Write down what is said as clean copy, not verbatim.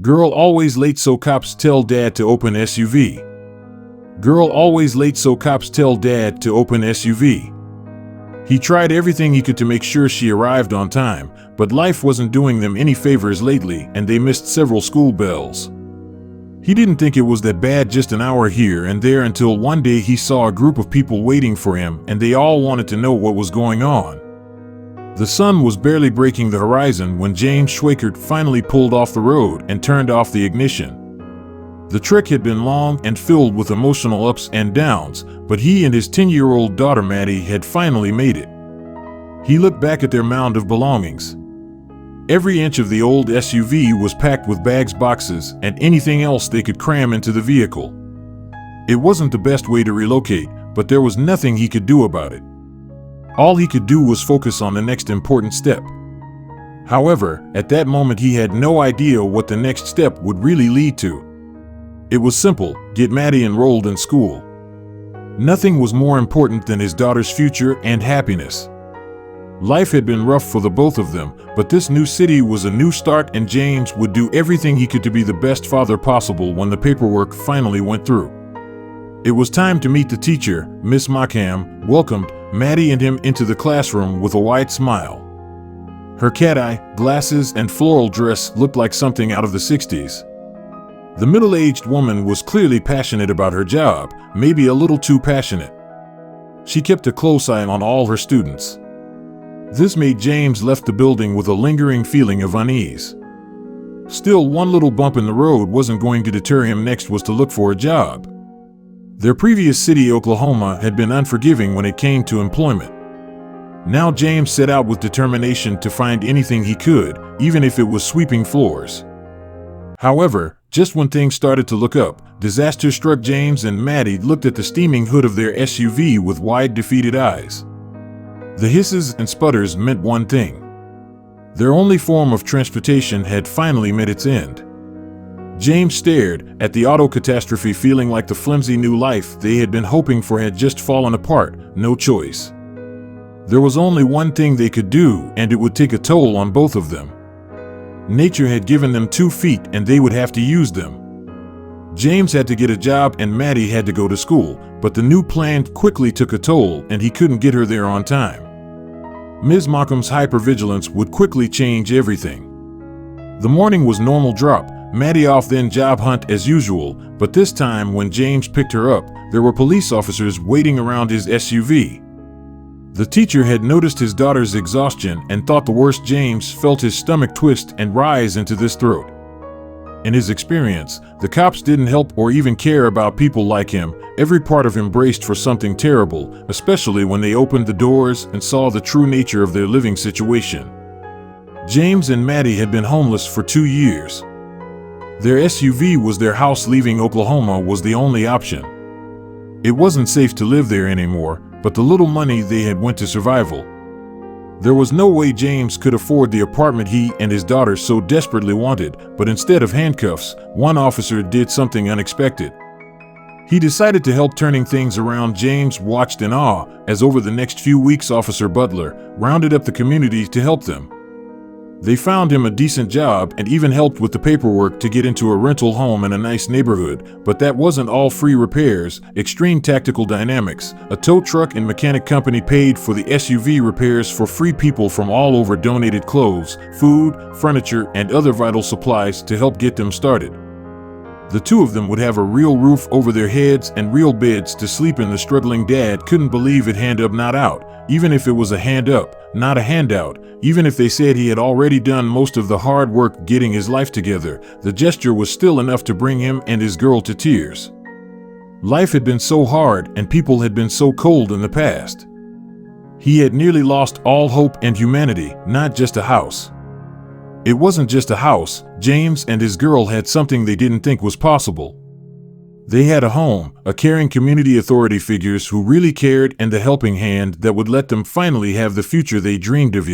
Girl always late so cops tell dad to open SUV. Girl always late so cops tell dad to open SUV. He tried everything he could to make sure she arrived on time, but life wasn't doing them any favors lately and they missed several school bells. He didn't think it was that bad, just an hour here and there, until one day he saw a group of people waiting for him and they all wanted to know what was going on. The sun was barely breaking the horizon when James Schweikhard finally pulled off the road and turned off the ignition. The trek had been long and filled with emotional ups and downs, but he and his 10-year-old daughter Maddy had finally made it. He looked back at their mound of belongings. Every inch of the old SUV was packed with bags, boxes, and anything else they could cram into the vehicle. It wasn't the best way to relocate, but there was nothing he could do about it. All he could do was focus on the next important step. However, at that moment he had no idea what the next step would really lead to. It was simple: get Maddy enrolled in school. Nothing was more important than his daughter's future and happiness. Life had been rough for the both of them, but this new city was a new start and James would do everything he could to be the best father possible when the paperwork finally went through. It was time to meet the teacher. Miss Markham welcomed Maddy and him into the classroom with a wide smile. Her cat-eye, glasses, and floral dress looked like something out of the 60s. The middle-aged woman was clearly passionate about her job, maybe a little too passionate. She kept a close eye on all her students. This made James left the building with a lingering feeling of unease. Still, one little bump in the road wasn't going to deter him. Next was to look for a job. Their previous city, Oklahoma, had been unforgiving when it came to employment. Now James set out with determination to find anything he could, even if it was sweeping floors. However, just when things started to look up, disaster struck. James and Maddy looked at the steaming hood of their SUV with wide, defeated eyes. The hisses and sputters meant one thing: their only form of transportation had finally met its end. James stared at the auto catastrophe, feeling like the flimsy new life they had been hoping for had just fallen apart. No choice. There was only one thing they could do, and it would take a toll on both of them. Nature had given them 2 feet and they would have to use them. James had to get a job and Maddy had to go to school, but the new plan quickly took a toll and he couldn't get her there on time. Ms. Markham's hypervigilance would quickly change everything. The morning was normal: drop Maddy off, then job hunt as usual, but this time when James picked her up, there were police officers waiting around his SUV. The teacher had noticed his daughter's exhaustion and thought the worst. James felt his stomach twist and rise into his throat. In his experience, the cops didn't help or even care about people like him. Every part of him braced for something terrible, especially when they opened the doors and saw the true nature of their living situation. James and Maddy had been homeless for 2 years. Their SUV was their house. Leaving Oklahoma was the only option. It wasn't safe to live there anymore, but the little money they had went to survival. There was no way James could afford the apartment he and his daughter so desperately wanted, but instead of handcuffs, one officer did something unexpected. He decided to help turning things around. James watched in awe as over the next few weeks Officer Butler rounded up the community to help them. They found him a decent job and even helped with the paperwork to get into a rental home in a nice neighborhood, but that wasn't all. Free repairs, extreme tactical dynamics, a tow truck and mechanic company paid for the SUV repairs for free. People from all over donated clothes, food, furniture, and other vital supplies to help get them started. The 2 of them would have a real roof over their heads and real beds to sleep in. The struggling dad couldn't believe it. Hand up, not out. Even if it was a hand up, not a handout, even if they said he had already done most of the hard work getting his life together, the gesture was still enough to bring him and his girl to tears. Life had been so hard and people had been so cold in the past. He had nearly lost all hope and humanity, not just a house. It wasn't just a house. James and his girl had something they didn't think was possible. They had a home, a caring community, authority figures who really cared, and the helping hand that would let them finally have the future they dreamed of.